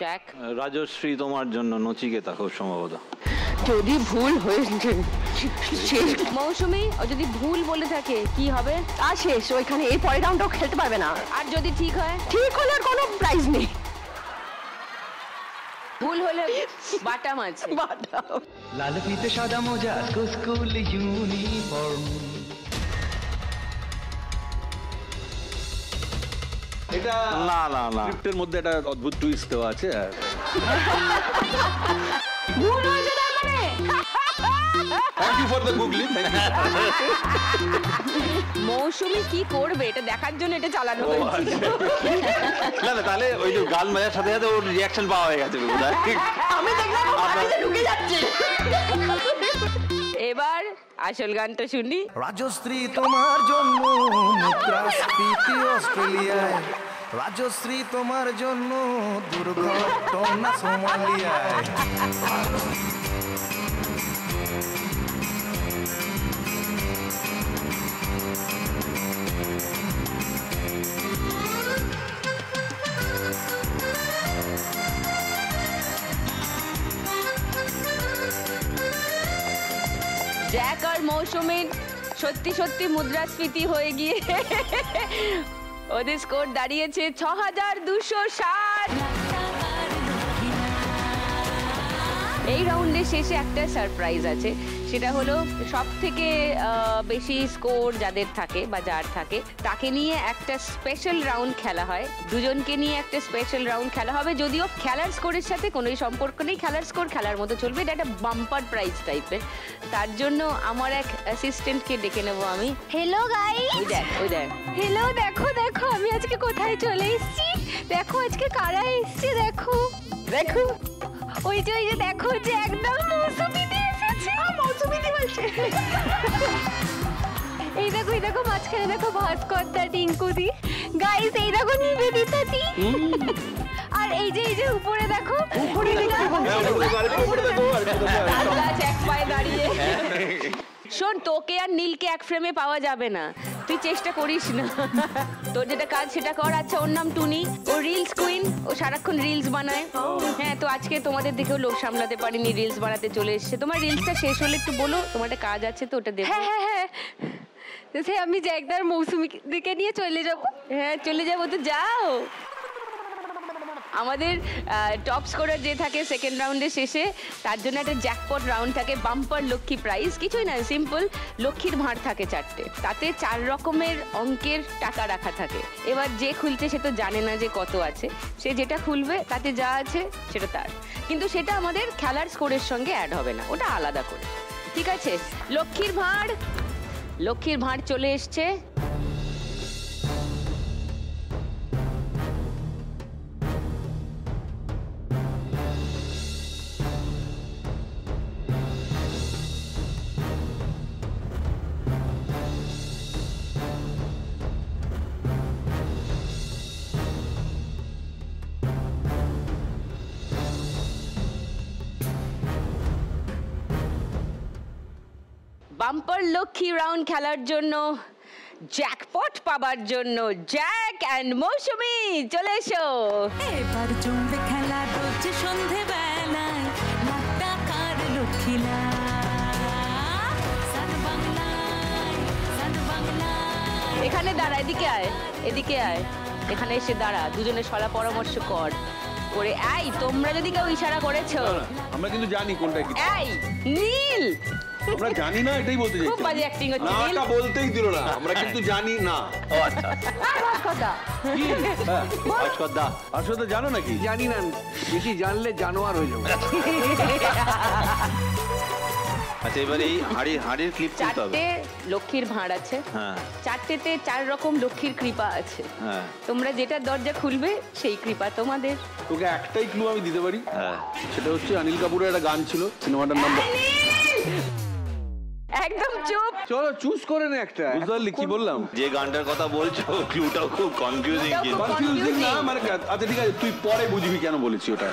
Jack. Rajshri তোমার জন্য, নচিকেতা খুব সম্ভবত। যদি ভুল হয়েছে মৌসুমী, ও যদি ভুল বলে থাকে কি হবে? আর শেষ, ওইখানে এই পরের রাউন্ডটাও খেলতে পারবে না। আর যদি ঠিক হয়? ঠিক হলে আর কোনো প্রাইজ নেই। ভুল হলে বাটাম আছে। লাল ফিতে সাদা মোজা, স্কুল ইউনিফর্ম। এটা না না না, স্ক্রিপ্টের মধ্যে একটা অদ্ভুত টুইস্ট দেওয়া আছে। ভুল হয়েছে তার মানে। থ্যাংক ইউ ফর দ্য গুগলি। মৌসুমী কি করবে এটা দেখার জন্য এটা চালানো হয়েছিল। না না, তাহলে ওই যে গান বাজার সাথে সাথে ওর রিয়াকশন পাওয়া হয়ে গেছে। আমি দেখলাম বাড়িতে ঢুকে যাচ্ছে। এবার আসল গানটা শুনি। রাজশ্রী তোমার জন্য মুদ্রাস্ফীতি অস্ট্রেলিয়ায়, রাজশ্রী তোমার জন্য দুর্ঘটনা সোমালিয়ায়। জ্যাক আর মৌসুমীর সত্যি সত্যি মুদ্রাস্ফীতি হয়ে গিয়ে ওদের স্কোর দাঁড়িয়েছে 6260। এই রাউন্ডের শেষে একটা সারপ্রাইজ আছে, সেটা হলো সব থেকে বেশি স্কোর যাদের থাকে বা যার থাকে তাকে নিয়ে একটা স্পেশাল রাউন্ড খেলা হয়। দুজনকে নিয়ে একটা স্পেশাল রাউন্ড খেলা হবে, যদিও খেলার স্কোরের সাথে কোনোই সম্পর্ক নেই। খেলার স্কোর খেলার মতো চলবে, এটা একটা বাম্পার প্রাইজ টাইপের। তার জন্য আমার এক অ্যাসিস্ট্যান্টকে ডেকে নেবো আমি। হ্যালো গাইস, ওই দেখ হ্যালো, দেখো দেখো আমি আজকে কোথায় চলে এসেছি, দেখো আজকে কারা এসেছে, দেখো দেখো ওই যে দেখো যে একদম মৌসুমীদি এসেছে। মৌসুমীদি বলছে এই দেখো মাঝখানে দেখো ভাস্করদা, টিঙ্কুদি, গাইস এই দেখো নিবেদিতাদি, আর এই যে উপরে দেখো, উপরে এক পায়ে দাঁড়িয়ে। শোন, তোকে আর নীলকে এক ফ্রেমে পাওয়া যাবে না, তুই চেষ্টা করিস না। তোর যেটা কাজ সেটা কর। আচ্ছা, ওর নাম টুনি, ও রিলস কুইন, ও সারাক্ষণ রিলস বানায়। হ্যাঁ, তো আজকে তোমাদের দেখেও লোক সামলাতে পারিনি, রিলস বানাতে চলে এসেছে। তোমার রিলসটা শেষ হলে একটু বলো, তোমার একটা কাজ আছে তো ওটা দেখো। হ্যাঁ, সে আমি জ্যাকদার মৌসুমী দিকে নিয়ে চলে যাবো। হ্যাঁ চলে যাবো, তো যাও। আমাদের টপ স্কোরার যে থাকে সেকেন্ড রাউন্ডের শেষে, তার জন্য একটা জ্যাকপট রাউন্ড থাকে, বাম্পার লক্ষ্মী প্রাইজ। কিছুই না, সিম্পল লক্ষ্মীর ভাঁড় থাকে 4টে, তাতে 4 রকমের অঙ্কের টাকা রাখা থাকে। এবার যে খুলছে সে তো জানে না যে কত আছে, সে যেটা খুলবে তাতে যা আছে সেটা তার, কিন্তু সেটা আমাদের খেলার স্কোরের সঙ্গে অ্যাড হবে না, ওটা আলাদা করে। ঠিক আছে, লক্ষ্মীর ভাঁড় চলে এসছে। বাম্পার লক্ষ্মী রাউন্ড খেলার জন্য, জ্যাকপট পাবার জন্য জ্যাক এন্ড মৌসুমী চলে এসো। এবার জমবে খেলা রোজ সন্ধে বেলায়, টাকার লক্ষ্মীলা সান বাংলায়। এখানে দাঁড়া, এদিকে আয়, এখানে এসে দাঁড়া, দুজনে সলা পরামর্শ করে। এই তোমরা যদি কেউ ইশারা করেছো, আমরা কিন্তু জানি কোনটা কি। এই নীল, আমরা জানি না, এটাই বলতে চাই। খুব বাজে অ্যাক্টিং হচ্ছে। নাটা বলতেই দিল না, আমরা কিন্তু জানি না। ও আচ্ছা, ভাস্করদা আসলে জানো নাকি? জানি না, বেশি জানলে জানোয়ার হয়ে যাবে। আচ্ছা, এবার এই হাড়ির ক্লিপ তুলতে হবে। 4টে লক্ষ্মীর ভাঁড় আছে, হ্যাঁ, 4টেতে 4 রকম লক্ষ্মীর কৃপা আছে। হ্যাঁ, তোমরা যেটা দরজা খুলবে সেই কৃপা তোমাদের। তোকে একটাই ক্লু আমি দিতে পারি, হ্যাঁ, সেটা হচ্ছে অনিল কাপুরের একটা গান ছিল, সিনেমাটার নাম। একদম চুপ, চলো চুজ করে নে একটা। বুঝতে পারলি কি বললাম? যে গানটার কথা বলছো ক্লুটাও খুব কনফিউজিং। কনফিউজিং না মানে, আচ্ছা ঠিক আছে, তুই পরে বুঝবি কেন বলেছি ওটা।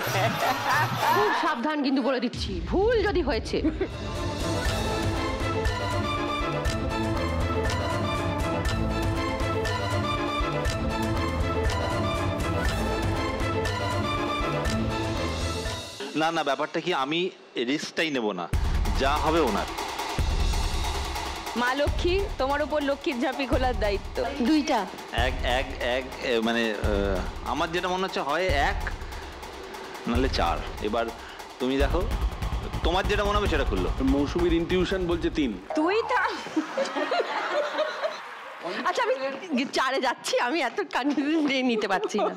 খুব সাবধান কিন্তু বলে দিচ্ছি, ভুল যদি হয়েছে। না না, ব্যাপারটা কি, আমি রিস্কটাই নেব না, যা হবে ওনার। মা লক্ষ্মী, তোমার উপর লক্ষ্মীর ঝাঁপি খোলার দায়িত্ব। দুইটা এক এক এক মানে আমার যেটা মনে হচ্ছে হয় 1 নাহলে 4। এবার তুমি দেখো, তোমার যেটা মনে হবে সেটা খুললো। মৌসুমীর ইনটিউশন বলছে 3। তুই থাম। আচ্ছা আমি 4-এ যাচ্ছি, আমি এত কনফিডেন্ট নিতে পারছি না।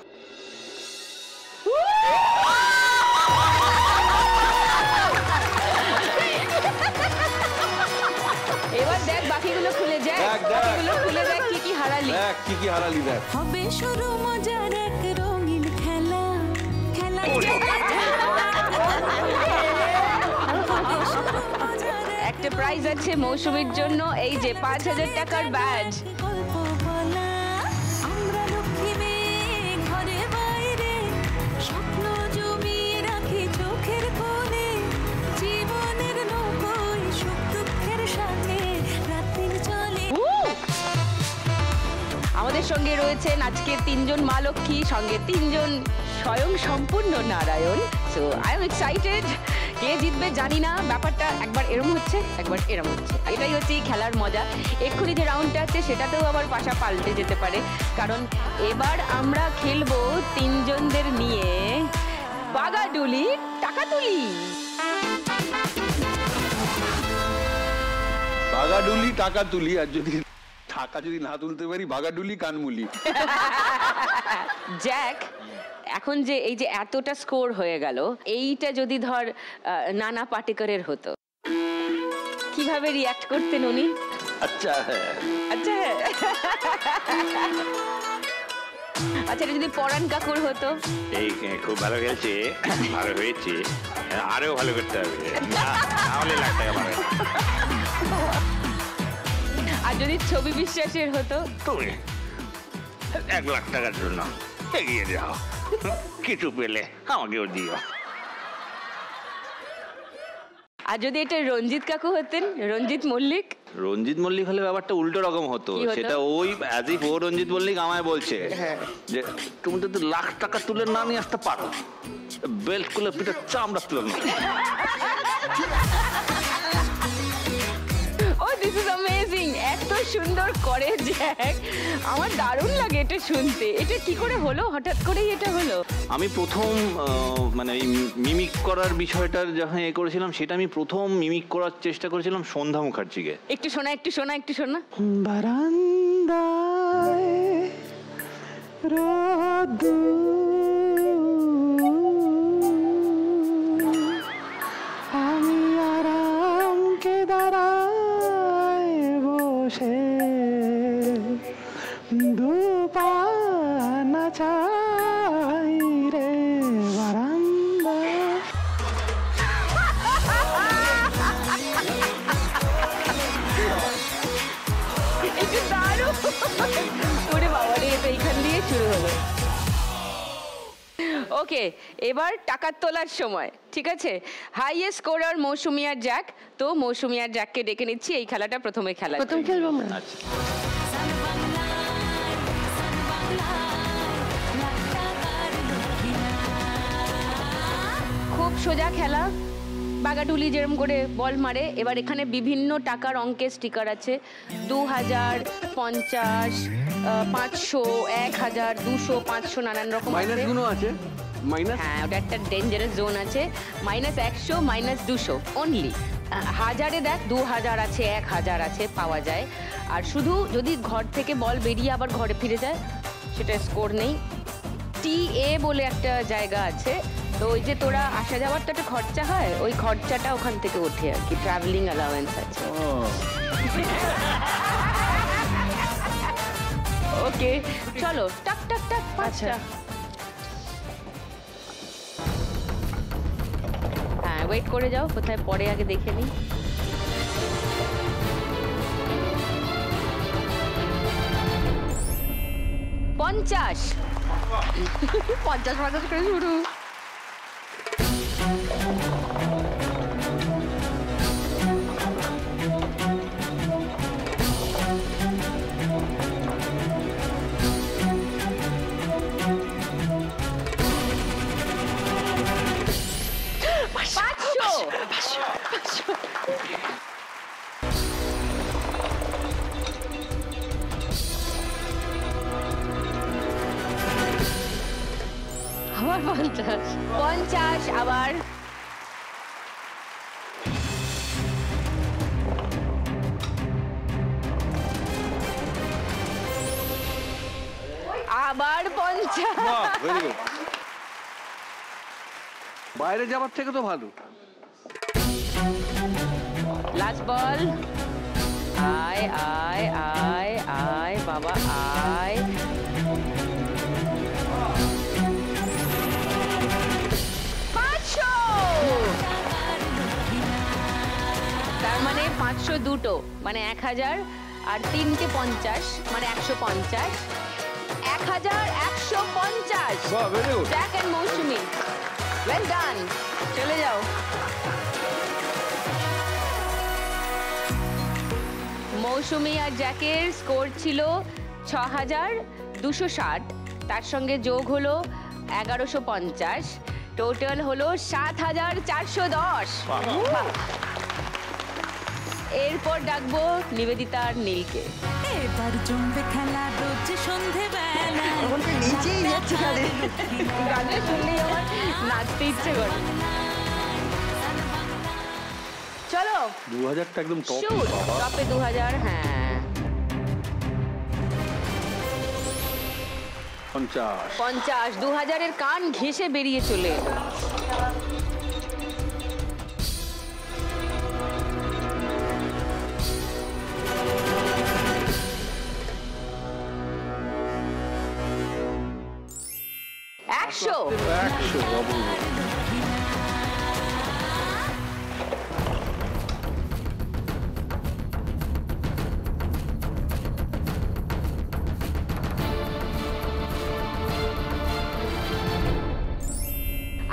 এবার দেখ বাকিগুলো খুলে যায়, দেখ, দেখ। বাকিগুলো খুলে দেখ কি কি হারালি। দেখ কি কি হারালি, দেখ। হবে শুরু মজার এক রঙিন খেলা, খেলা একটা প্রাইজ আছে মৌসুমীর জন্য, এই যে 5000 টাকার ব্যাজ। গল্প বলা, আমরা লক্ষ্মী মেয়ে ঘরে বাইরে, স্বপ্ন জমিয়ে রাখি চোখের কোণে, জীবনের নৌকোয় সুখ দুঃখের সাথে রাত্রির চলে। আমাদের সঙ্গে রয়েছেন আজকে 3 জন মা লক্ষ্মী, সঙ্গে 3 জন স্বয়ং সম্পূর্ণ Narayan. So I am excited. কে জিতবে জানি না, ব্যাপারটা একবার এরম হচ্ছে একবার এরম হচ্ছে, এটাই হচ্ছে এই খেলার মজা। এক্ষুনি যে রাউন্ডটা আছে সেটাতেও আবার পাশা পাল্টে যেতে পারে, কারণ এবার আমরা খেলবো 3 জনদের নিয়ে বাগাডুলি টাকাতুলি। বাগাডুলি টাকা তুলি, আর যদি টাকা যদি না তুলতে পারি বাগাডুলি কানমুলি। জ্যাক, এখন যে এই যে এতটা স্কোর হয়ে গেল, এইটা যদি ধর নানা পাটেকরের হতো, কিভাবে রিয়াক্ট করতেন উনি? আচ্ছা হ্যাঁ, আচ্ছা আচ্ছা, এটা যদি পরাণ কাকুর হতো? এই খুব ভালো খেলছে, ভালো হয়েছে, আরো ভালো করতে হবে, তাহলে লাখ টাকা পাবে। আর যদি ছবি বিশ্বাসের হতো? তুমি 1 লাখ টাকার জন্য এগিয়ে যাও, কিছু পেলে আমাকেও দিও। আর যদি এটা রঞ্জিত কাকু হতেন, রঞ্জিত মল্লিক? রঞ্জিত মল্লিক হলে ব্যাপারটা উল্টো রকম হতো। কি হতো? সেটা ওই অ্যাজ ইফ ও রঞ্জিত মল্লিক আমায় বলছে যে তুমি তো 1 লাখ টাকা তুলে না নিয়ে আসতে পারো, বেল্ট খুলে পিঠে চামড়া তুলে না। ও দিস ইজ অ্যামেজিং, এত সুন্দর করে জ্যাক, আমার দারুণ লাগে এটা শুনতে। এটা কি করে হলো, হঠাৎ করেই এটা হলো? আমি প্রথম মানে এই মিমিক করার বিষয়টার যখন করেছিলাম, সেটা আমি প্রথম মিমিক করার চেষ্টা করেছিলাম সন্ধ্যা মুখার্জিকে। একটু শোনা, একটু শোনা, একটু শোনা। বারান্দায় আমি আরামকে দাঁড়ায় বসে দুপানা চাই রে বারান্দা। এটা দারুণ। ওরে বাবা রে, এটা এইখান দিয়ে শুরু হলো। ওকে, এবার টাকা তোলার সময়, ঠিক আছে? হাইয়েস্ট স্কোরার মৌসুমী আর জ্যাক, তো মৌসুমী আর জ্যাককে ডেকে নিচ্ছি, এই খেলাটা প্রথমে খেলা। প্রথম খেলবো আমরা। আচ্ছা, খুব সোজা খেলা, বাগাডুলি যেরকম করে বল মারে। এবার এখানে বিভিন্ন টাকার অঙ্কের স্টিকার আছে, 2000, 50, 500, 1000, 200, 500, নানান রকম মাইনাস আছে। গুলো আছে, মাইনাস। হ্যাঁ, ওটা একটা ডেঞ্জারাস জোন আছে। -100, -200 অনলি। 1000-এ দেখ 2000 আছে, 1000 আছে, পাওয়া যায়। আর শুধু যদি ঘর থেকে বল বেরিয়ে আবার ঘরে ফিরে যায়, সেটা স্কোর নেই। TA বলে একটা জায়গা আছে, তো ওই যে তোরা আসা যাওয়ার তো একটা খরচা হয়, ওই খরচাটা ওখান থেকে ওঠে আর কি, ট্রাভেলিং অ্যালাওয়েন্স আছে। ওকে, চলো টাক টাক টাক, 5টা। হ্যাঁ, ওয়েট করে যাও, কোথায় পরে আগে দেখে নিই। $50 50 করে শুরু। 50 আবার। আবার 50। Very good. বাইরে যাওয়ার থেকে তো ভালো। লাস্ট বল। আয় আয় আয় আয় বাবা আয়। তার মানে 500 দুটো মানে 1000 আর 3টে 50 মানে 150। 1150। বাহ, very good. Jack and Mousumi, well done. চলে যাও। মৌসুমি আর জ্যাকের স্কোর ছিল 6260, তার সঙ্গে যোগ হলো 1150, টোটাল হলো 7410। এরপর ডাকবো নিবেদিতা আর নীলকে। এবার জমবে খেলা রোজ সন্ধেবেলা নিচেই যাচ্ছে গাড়ি। গানে শুনলেই আমার নাচতে ইচ্ছে করে। চলো 2000টা একদম টপ। শুট টপে 2000। হ্যাঁ 50 2000-এর কান ঘেঁষে বেরিয়ে চলে এলো। একশো। 100 অবশ্যই।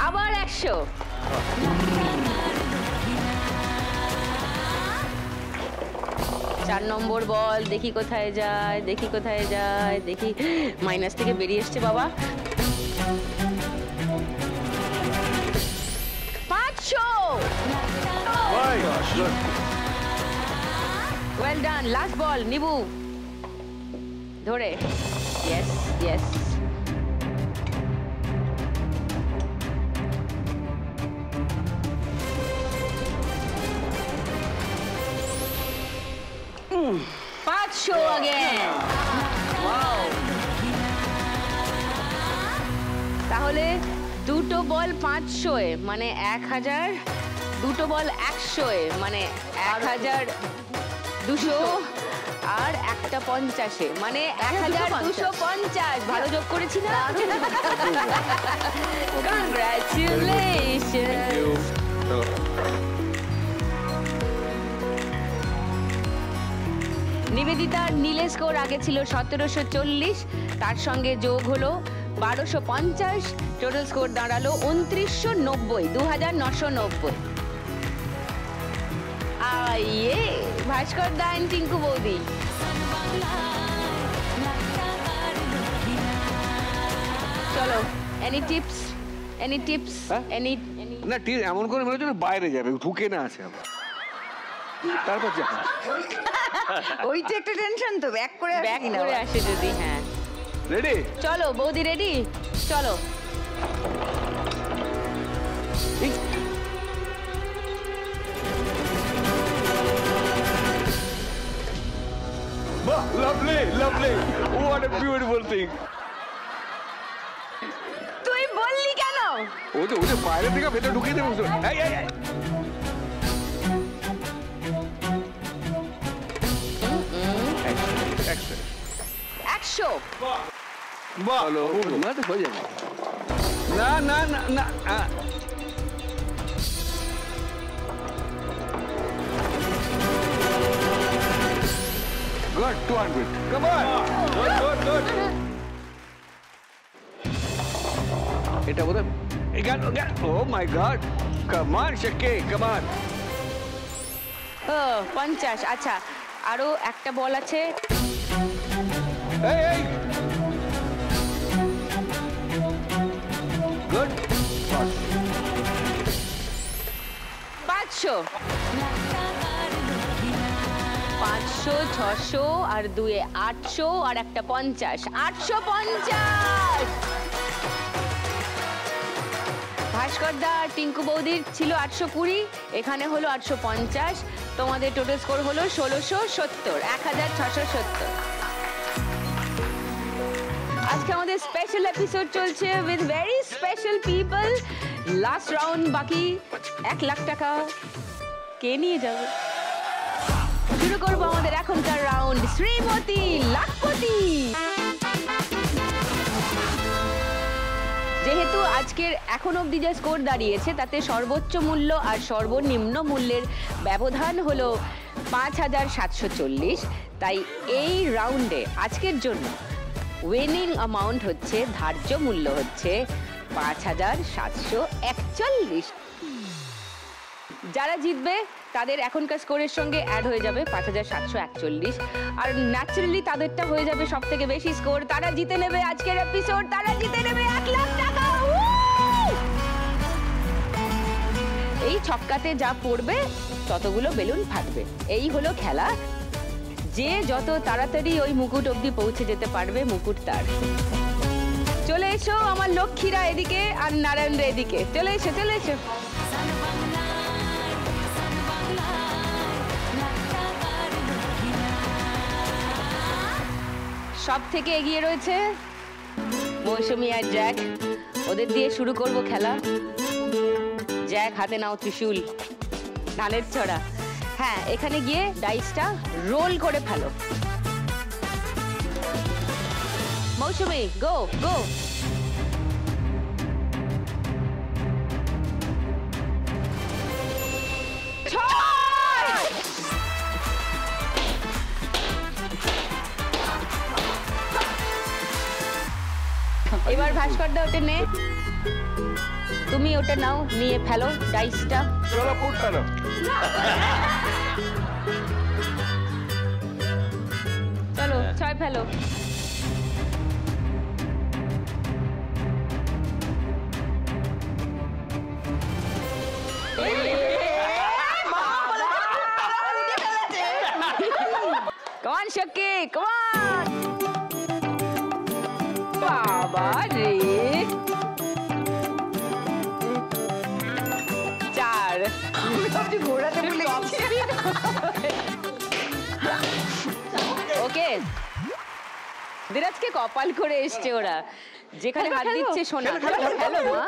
আবার 100। চার নম্বর বল, দেখি কোথায় যায়, দেখি কোথায় যায়, দেখি মাইনাস থেকে বেরিয়ে এসছে বাবা। 500। Well done. লাস্ট বল নিবু ধরে। Yes yes. $500 again. Wow. তাহলে দুটো বল 500-এ মানে 1000, দুটো বল 100-এ মানে 1200 আর একটা 50-এ মানে 1250। ভালো যোগ করেছি না? কংগ্রাচুলেশন। নিবেদিতা নীলের স্কোর আগে ছিল 1740, তার সঙ্গে যোগ হলো 1250, টোটাল স্কোর দাঁড়ালো 2990, 2990। আইয়ে ভাস্কর দা এন্ড টিঙ্কু বৌদি। চলো any tips, any tips, any না ঠিক এমন করে মনে হচ্ছে বাইরে যাবে, ঢুকে না আছে আবার, তারপর যা ওইটা একটা টেনশন তো, ব্যাক করে ব্যাক করে আসে যদি। হ্যাঁ রেডি। চলো বৌদি রেডি, চলো। বাহ, lovely lovely, what a beautiful thing. তুই বললি কেন? ও যে বাইরে থেকে ভেতরে ঢুকিয়ে দেবে। এই এই এই 100। বাহ, না তো হয়ে যাবে। না না না না, good 200, come on, good. এটা বোধ হয় oh my god, come on Shakti, come on। ও 50। আচ্ছা আরো একটা বল আছে। এই এই good 500, 600 আর 2-এ 800 আর একটা 50, 850। ভাস্করদা আর টিঙ্কু বৌদির ছিল 820, এখানে হলো 850, তোমাদের টোটাল স্কোর হলো 1670, 1670। আজকে আমাদের স্পেশাল এপিসোড চলছে with very special people. Last round বাকি, 1 লাখ টাকা কে নিয়ে যাবে? শুরু করবো আমাদের এখনকার রাউন্ড, শ্রীমতী লাখপতি। যেহেতু আজকের এখন অবধি যে স্কোর দাঁড়িয়েছে তাতে সর্বোচ্চ মূল্য আর সর্বনিম্ন মূল্যের ব্যবধান হলো 5740, তাই এই রাউন্ডে আজকের জন্য উইনিং অ্যামাউন্ট হচ্ছে, ধার্য মূল্য হচ্ছে 5741। যারা জিতবে তাদের এখনকার স্কোরের সঙ্গে অ্যাড হয়ে যাবে 5741, আর ন্যাচারালি তাদেরটা হয়ে যাবে সব থেকে বেশি স্কোর। তারা জিতে নেবে আজকের এপিসোড, তারা জিতে নেবে 1 লাখ টাকা। এই ছক্কাতে যা পড়বে ততগুলো বেলুন ফাটবে, এই হলো খেলা। যে যত তাড়াতাড়ি ওই মুকুট অবধি পৌঁছে যেতে পারবে, মুকুট তার। চলে এসো আমার লক্ষ্মীরা এদিকে আর নারায়ণরা এদিকে, চলে এসো চলে এসো। সব থেকে এগিয়ে রয়েছে মৌসুমী আর জ্যাক, ওদের দিয়ে শুরু করব খেলা। জ্যাক, হাতে নাও ত্রিশূল, ঢালের ছড়া। হ্যাঁ, এখানে গিয়ে ডাইসটা রোল করে ফেলো। মৌসুমী, গো গো। এবার ভাস্করদা ওটা নে, তুমি ওটা নাও, নিয়ে ফেলো ডাইসটা। চলো ফুট ফেলো। চলো 6 ফেলো। Come on, Shakti, come on! বাবা রে, 4। ওকে, বিরাজকে কপাল করে এসছে ওরা, যেখানে হাত দিচ্ছে সোনা। হ্যালো মা।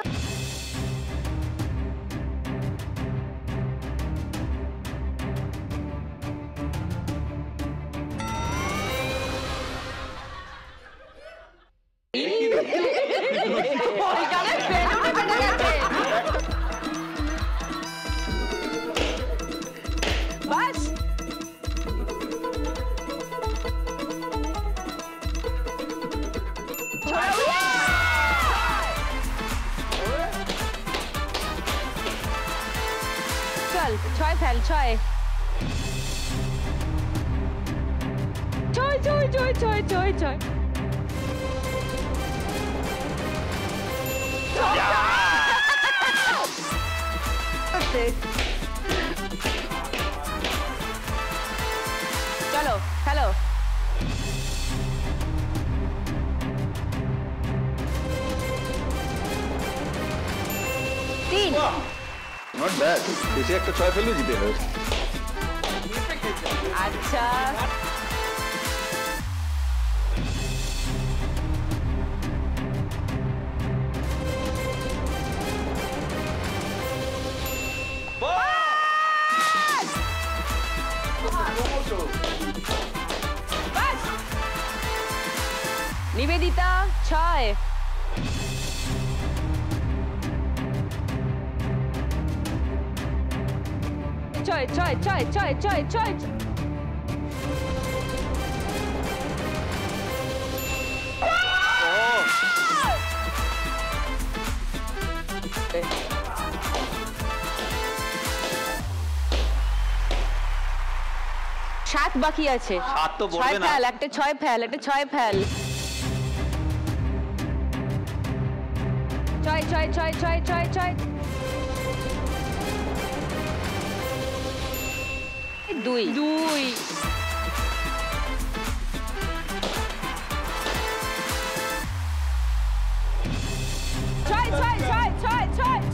বাস, চল 6 ফেল, 6 চলো হ্যালো। 3। নট ব্যাড, বেশি একটা 6 ফেললে জিতে হবে। আচ্ছা, নিবেদিতা 6। ছয়। সাত বাকি আছে। 7 তো পড়বে না। একটা 6 ফেল, একটা 6 ফেল। 6। 2।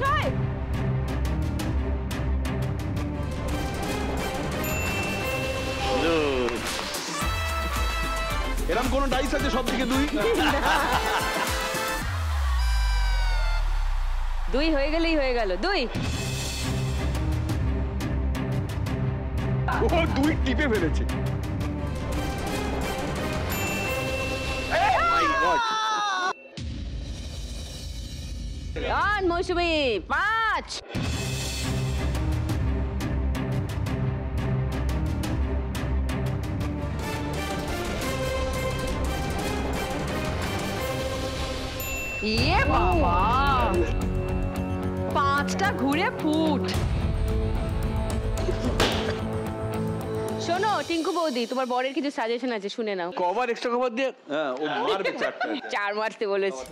ছয়। কোনো ডাইস আছে সব দিকে 2? 2 হয়ে গেলেই হয়ে গেল। 2 ও 2 টিপে ফেলেছে। মাই গড। ডান মৌসুমী। 5 ইয়ে বাবা, 5টা ঘুরে ফুট। শোনো টিঙ্কু বৌদি, তোমার বরের কিছু সাজেশন আছে, শুনে নাও। কভার এক্সট্রা কভার দিয়ে হ্যাঁ ও মারবে 4টা। 4 মারতে বলেছে।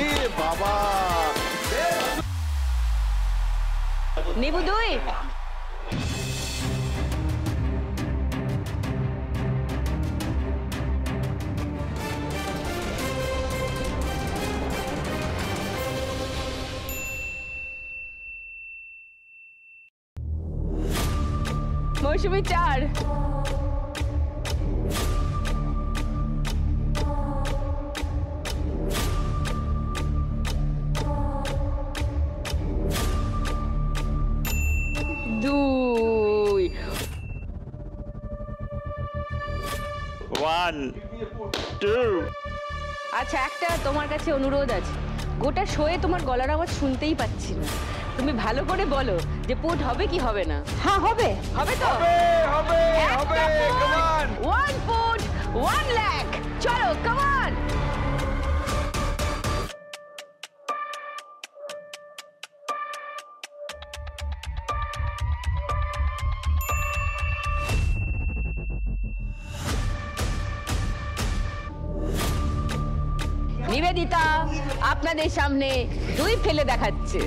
এ বাবা, নিবু 2। মৌসুমী 4। আচ্ছা, একটা তোমার কাছে অনুরোধ আছে। গোটা শোয়ে তোমার গলার আওয়াজ শুনতেই পাচ্ছি না। তুমি ভালো করে বলো যে পুট হবে কি হবে না। হ্যাঁ হবে। হবে তো? হবে। Come on. 1 ফুট 1 লাখ। চলো কাম অন। নিবেদিতা আপনাদের সামনে 2 ফেলে দেখাচ্ছে।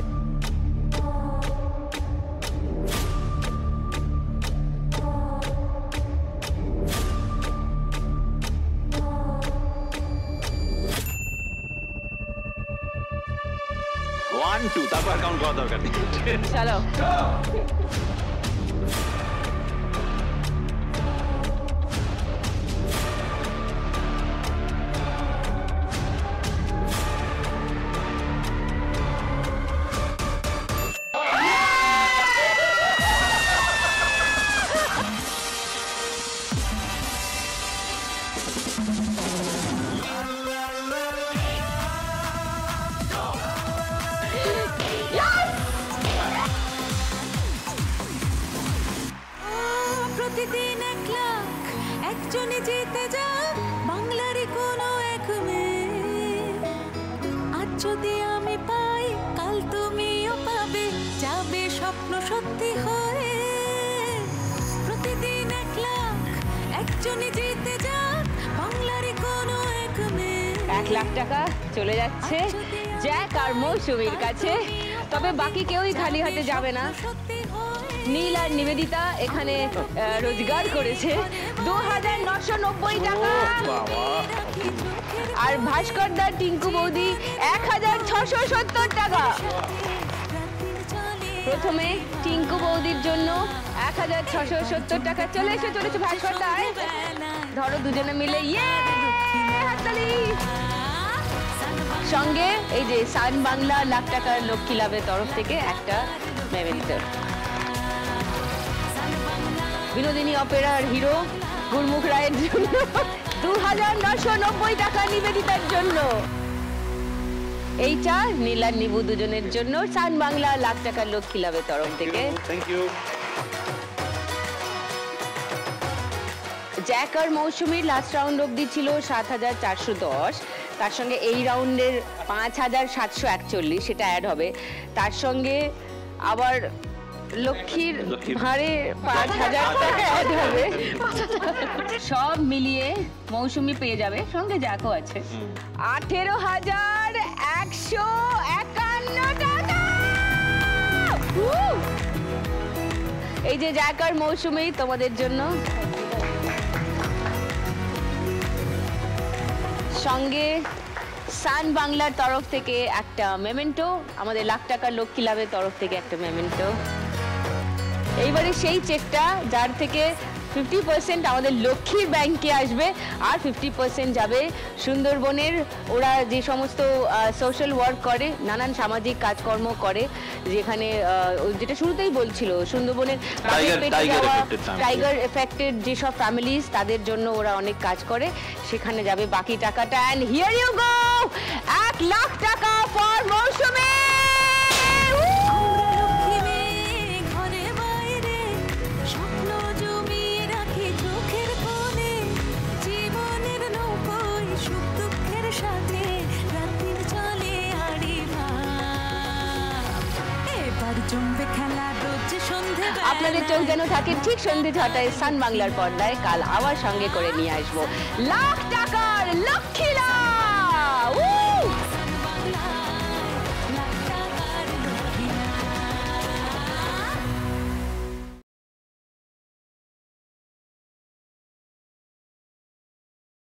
ওয়ান টু, তারপর কাউন্ট করা দরকার নেই। চলো। প্রতিদিন 1 লাখ একজনে জিতে যাক, বাংলারই কোনো এক মেয়ে। আজ যদি আমি পাই, কাল তুমিও পাবে, যাবে স্বপ্ন সত্যি হয়ে। প্রতিদিন 1 লাখ একজনে জিতে যাক, বাংলারই কোনো এক মেয়ে। 1 লাখ টাকা চলে যাচ্ছে জ্যাক আর মৌসুমীর কাছে। তবে বাকি কেউই খালি হাতে যাবে না। নীল আর নিবেদিতা এখানে রোজগার করেছে 2990 টাকা। আর ভাস্কর দা, টিঙ্কু বৌদি 1670 টাকা। প্রথমে টিঙ্কু বৌদির জন্য 1670 টাকা চলে চলেছে। ভাস্কর দা ধরো, দুজনে মিলে ইয়ে হাততালি। সঙ্গে এই যে সান বাংলা লাখ টাকার লক্ষ্মী লাভের তরফ থেকে একটা মেমেন্টো। বিনোদিনী অপেরার হিরো গুরমুখ রায়ের জন্য 2990 টাকা, নিবেদিতার জন্য। এইটা নীল আর নিবু দুজনের জন্য সান বাংলা লাখ টাকার লক্ষ্মী লাভের তরফ থেকে। Thank you. জ্যাক আর মৌসুমীর লাস্ট রাউন্ড অবধি ছিল 7410। তার সঙ্গে এই রাউন্ডের 5741, সেটা অ্যাড হবে। তার সঙ্গে আবার লক্ষ্মীর ভাড়ে 5000 টাকা অ্যাড হবে। সব মিলিয়ে মৌসুমী পেয়ে যাবে, সঙ্গে জ্যাকও আছে 18151 টাকা। এই যে জ্যাক আর মৌসুমী তোমাদের জন্য। সঙ্গে সান বাংলার তরফ থেকে একটা মেমেন্টো, আমাদের লাখ টাকার লক্ষ্মী লাভের তরফ থেকে একটা মেমেন্টো। এইবারে সেই চেকটা যার থেকে 50% আমাদের লক্ষ্মীর ব্যাংকে আসবে আর 50% যাবে সুন্দরবনের, ওরা যে সমস্ত সোশ্যাল ওয়ার্ক করে, নানান সামাজিক কাজকর্ম করে, যেখানে যেটা শুরুতেই বলছিল সুন্দরবনের টাইগার এফেক্টেড যেসব ফ্যামিলিজ, তাদের জন্য ওরা অনেক কাজ করে, সেখানে যাবে বাকি টাকাটা। And here you go, 1 lakh টাকা ফর মৌসুমী। আপনাদের চোখ যেন থাকে ঠিক সন্ধ্যে 6টায় সান বাংলার পর্দায়। কাল আবার সঙ্গে করে নিয়ে আসবো লাখ টাকার লক্ষ্মী লাভ।